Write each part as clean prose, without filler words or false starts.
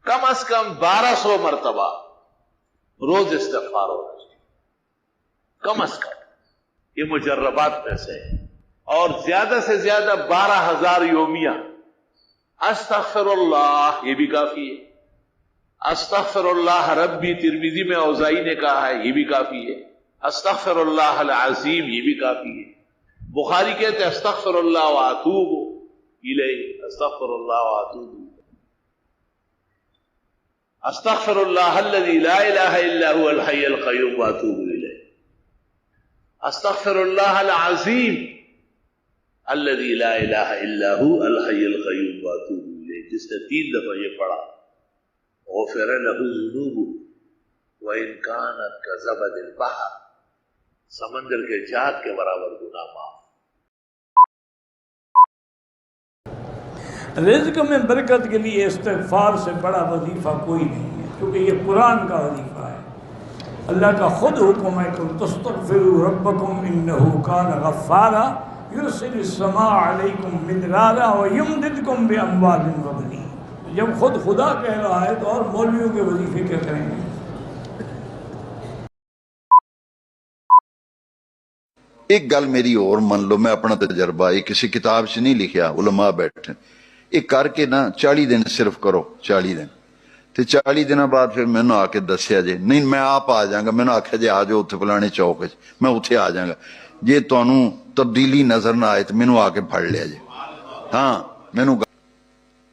कम अज कम 1200 मरतबा रोज इस्तिग़फ़ार होना चाहिए, कम अज कम। ये मुजर्रबात में से है। और ज्यादा से ज्यादा 12,000 योमिया अस्तग़फिरुल्लाह, ये भी काफी है। अस्तग़फिरुल्लाह रब्बी, तिरमिज़ी में औज़ाई ने कहा है, ये भी काफी है। अस्तग़फिरुल्लाह अल अज़ीम, ये भी काफी है। बुखारी कहते हैं अस्तग़फिरुल्लाह व अतूबु इलैहि, अस्तग़फिरुल्लाह व अतूबु, अस्तग़फिरुल्लाह अल्लज़ी ला इलाहा इल्ला हुवल हय्युल क़य्यूम व अतूबु इलैहि, अस्तग़फिरुल्लाह अल अज़ीम अल्लज़ी ला इलाहा इल्ला हुवल हय्युल क़य्यूम व अतूबु इलैहि। जिसने 3 दफा ये पढ़ा, ग़ुफ़िरा लहू ज़ुनूबुहु व इन कानत कज़बदिल बहर, समंदर के जाग के बराबर गुनाह माफ। रिज़्क़ में बरकत के लिए इस्तिग़फ़ार से बड़ा वजीफ़ा कोई नहीं है, क्योंकि ये कुरान का वजीफ़ा है। अल्लाह का खुद हुक्म है कि तस्तग़फ़िरू रब्बकुम इन्नहु कान गफ़्फ़ारा युरसिलिस समाअ अलैकुम मिदरारा व युमदिदकुम बिअम्वालिन व बनीन। जब खुद खुदा कह रहा है तो और मौलवियों के वजीफे क्या करेंगे। एक गल मेरी और मान लो, मैं अपना तजर्बा ये किसी किताब से नहीं लिखा, उलमा बैठे एक करके ना 40 दिन सिर्फ करो, 40 दिन, तो 40 दिन बाद फिर मैंने आके दसिया जे नहीं मैं आप आ जाऊंगा, मैंने आख्या जे आ जाओ उत्थे फलाने चौक च, मैं उत्थे आ जाऊंगा, जे तुहानू तब्दीली नजर ना आए तो मैनू आके फड़ लिया जे। हाँ, मैनू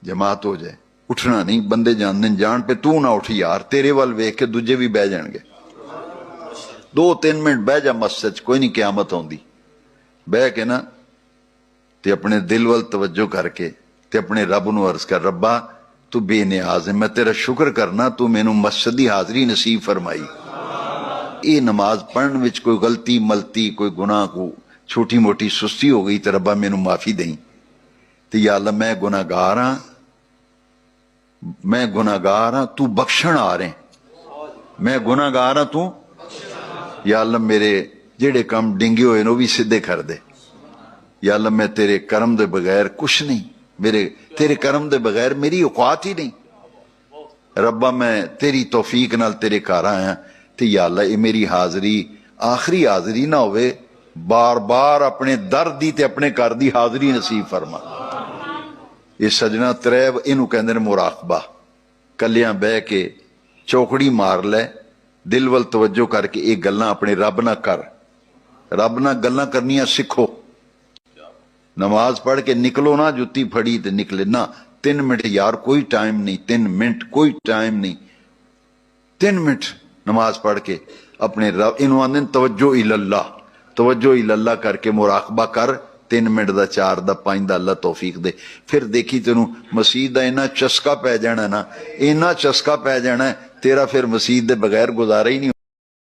जमात हो जाए, उठना नहीं, बंदे जानते जान पे तू ना उठ यार, तेरे वाल वेख के दूजे भी बह जाएंगे। 2-3 मिनट बह जा मस्जिद, कोई नहीं क्यामत आउंदी। बह के ना ते अपने दिल वाल तवज्जो करके ते अपने रब नू अर्ज कर, रब्बा तू बेनियाज है, मैं तेरा शुक्र करना तू मैनू मस्जिद दी हाजरी नसीब फरमाई। ये नमाज पढ़ने विच कोई गलती मलती, कोई गुनाह को छोटी मोटी सुस्ती हो गई तो रब्बा मैनू माफी दई। तो या अल्लाह मैं गुनाहगार हाँ, मैं गुनाहगार हाँ, तू बख्शण आ रहे, मैं गुनाहगार हाँ, तू या अल्लाह मेरे जेड़े काम डिंगे हुए ने भी सीधे कर दे। या अल्लाह मैं तेरे करम दे बगैर कुछ नहीं, मेरे तेरे करम दे बगैर मेरी औकात ही नहीं। रब्बा मैं तेरी तौफीक नाल तेरे घर आया, तो या अल्लाह ये मेरी हाजरी आखिरी हाजरी ना होवे, बार बार अपने दर दी ते अपने घर दी हाजरी नसीब फरमा। ये सजना तरैब इनू कहंदे ने मुराकबा। कलियां बह के चौकड़ी मार लै, दिल वल तवज्जो करके ये गल्लां अपने रब ना कर, रब ना गल्लां करनियां सिखो। नमाज पढ़ के निकलो ना जुत्ती फड़ी ते निकले ना, 3 मिनट यार कोई टाइम नहीं, 3 मिनट कोई टाइम नहीं, 3 मिनट नमाज पढ़ के अपने रब, इन्हों आंदे तवज्जो इलल्लाह, तवज्जो इलल्लाह करके मुराकबा कर, 3 मिनट दा 4 दा 5 दा अल्लाह तौफीक दे। फिर देखी तेनू मसीह दा इन्ना चस्का पै जाना ना, इन्ना चस्का पै जाना तेरा फिर मसीह दे बगैर गुजारा ही नहीं।